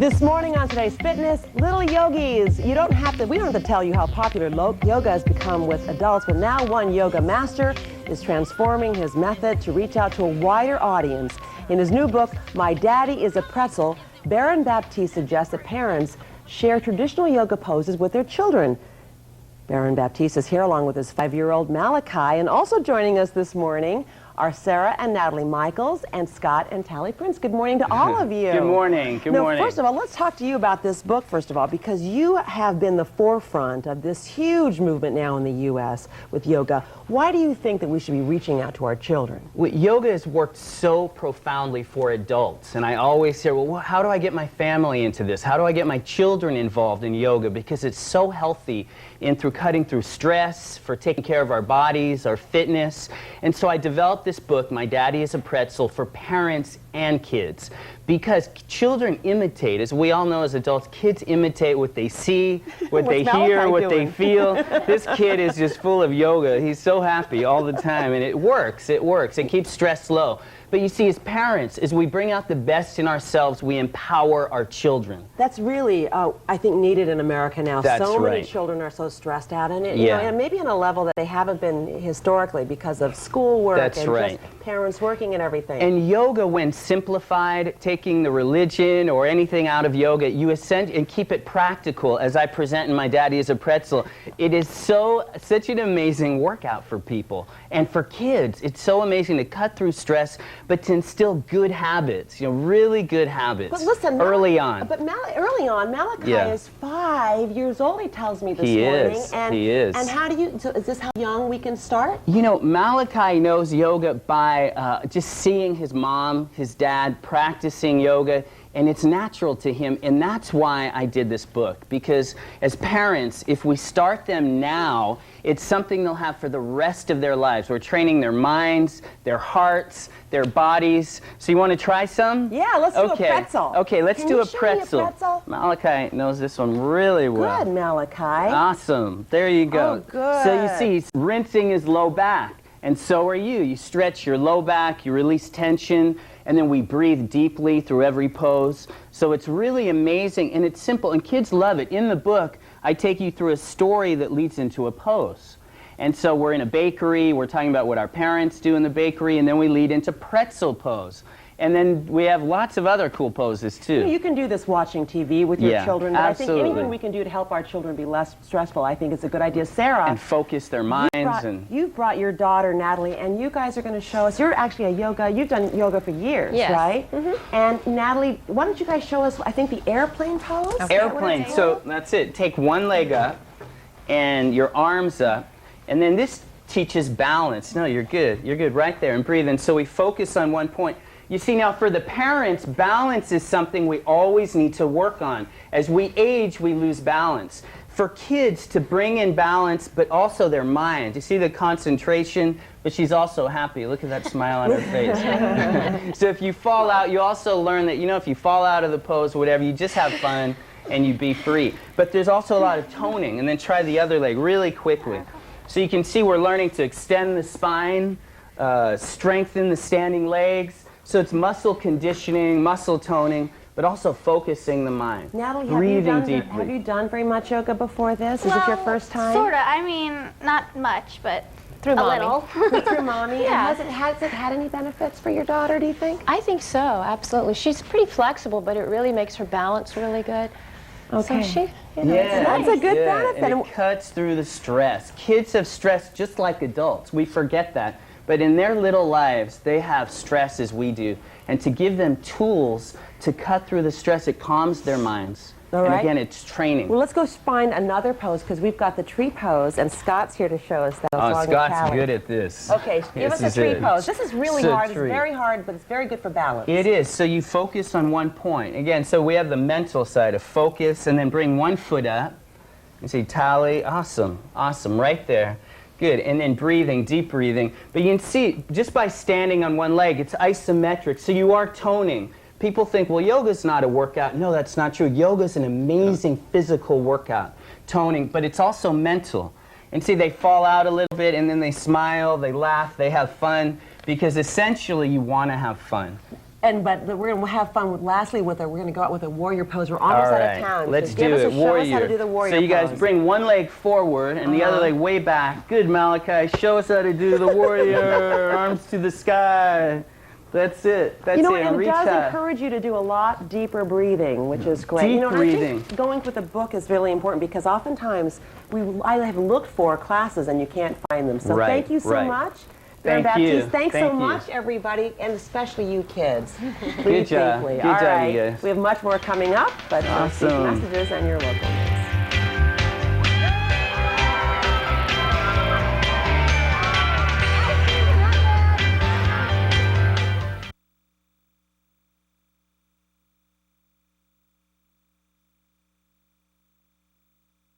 This morning on Today's Fitness, little yogis. We don't have to tell you how popular yoga has become with adults, but now one yoga master is transforming his method to reach out to a wider audience. In his new book, My Daddy is a Pretzel, Baron Baptiste suggests that parents share traditional yoga poses with their children. Baron Baptiste is here along with his 5-year-old Malachi, and also joining us this morning are Sarah and Natalie Michaels and Scott and Tally Prince. Good morning to all of you. Good morning. Good morning. First of all, let's talk to you about this book, first of all, because you have been the forefront of this huge movement now in the U.S. with yoga. Why do you think that we should be reaching out to our children? Well, yoga has worked so profoundly for adults, and I always say, well, how do I get my family into this? How do I get my children involved in yoga? Because it's so healthy through cutting through stress, for taking care of our bodies, our fitness. And so I developed this book, My Daddy is a Pretzel, for parents and kids. Because children imitate, as we all know as adults, kids imitate what they see, what they hear, what they feel. This kid is just full of yoga. He's so happy all the time, and it works. It works. It keeps stress low. But you see, as parents, as we bring out the best in ourselves, we empower our children. That's really, I think, needed in America now. That's so many right. children are so stressed out, and and maybe on a level that they haven't been historically because of schoolwork and just parents working and everything. And yoga, when simplified, taking the religion or anything out of yoga, and keep it practical, as I present in My Daddy is a Pretzel. It is such an amazing workout for people. And for kids, it's so amazing to cut through stress, but to instill good habits, really good habits. But listen, early on. But early on, Malachi is 5 years old, he tells me this morning. He is. And how do you, so is this how young we can start? Malachi knows yoga by just seeing his mom, his dad practicing yoga, and it's natural to him, and that's why I did this book. Because as parents, if we start them now, it's something they'll have for the rest of their lives. We're training their minds, their hearts, their bodies. So you want to try some? Yeah, let's do a pretzel. Okay, let's do a pretzel. Me a pretzel. Malachi knows this one really well. Good, Malachi. Awesome. There you go. Oh, good. So you see, he's rinsing his low back. And so are you. You stretch your low back, you release tension, and then we breathe deeply through every pose. So it's really amazing, and it's simple, and kids love it. In the book, I take you through a story that leads into a pose. And so we're in a bakery, we're talking about what our parents do in the bakery, and then we lead into pretzel pose. And then we have lots of other cool poses, too. You can do this watching TV with your children, but absolutely. I think anything we can do to help our children be less stressful, I think is a good idea. Sarah. And focus their minds. You've brought your daughter, Natalie, and you guys are going to show us, you've done yoga for years, yes. right? Mm-hmm. And Natalie, why don't you guys show us, I think, the airplane pose? Okay. Airplane, so that's it. Take one leg up and your arms up, and then this teaches balance. No, you're good right there, and breathe in. So we focus on one point. You see, now for the parents, balance is something we always need to work on. As we age, we lose balance. For kids to bring in balance, but also their mind. You see the concentration, but she's also happy. Look at that smile on her face. So if you fall out, you also learn that, if you fall out of the pose, whatever, you just have fun and you be free. But there's also a lot of toning, and then try the other leg really quickly. So you can see we're learning to extend the spine, strengthen the standing legs. So it's muscle conditioning, muscle toning, but also focusing the mind. Natalie, have you done very much yoga before this? Is it your first time? Sort of. I mean, not much, but through little. Through mommy. Yeah. And has it had any benefits for your daughter, do you think? I think so, absolutely. She's pretty flexible, but it really makes her balance really good. Okay. So she, that's a good benefit. And it cuts through the stress. Kids have stress just like adults. We forget that. But in their little lives, they have stress as we do. And to give them tools to cut through the stress, it calms their minds. All right. And again, it's training. Well, let's go find another pose, because we've got the tree pose, and Scott's here to show us that. Oh, Scott's good at this. Okay, give us a tree pose. This is really hard. It's very hard, but it's very good for balance. It is. So you focus on one point. Again, so we have the mental side of focus, and then bring one foot up. You see, Tally. Awesome. Awesome. Right there. Good. And then breathing, deep breathing. But you can see, just by standing on one leg, it's isometric. So you are toning. People think, well, yoga's not a workout. No, that's not true. Yoga's an amazing physical workout, toning, but it's also mental. And see, they fall out a little bit, and then they smile, they laugh, they have fun, because essentially you want to have fun. But we're going to have fun with, lastly, we're going to go out with a warrior pose. We're almost All out right, of town. let's so do give us it. a show us how to do the warrior So you guys pose. bring one leg forward and the other leg way back. Good, Malachi. Show us how to do the warrior. Arms to the sky. That's it. That's You know, it. and it Reach does out. encourage you to do a lot deeper breathing, which is great. Deep you know, and I breathing. think going with a book is really important because oftentimes I have looked for classes and you can't find them. So Right, thank you so right. much. Baron Thank you. Baptiste, thanks Thank so you. much, everybody, and especially you kids. Good job. Deeply. Good All job, right. you guys. We have much more coming up, but Awesome. these messages and your local.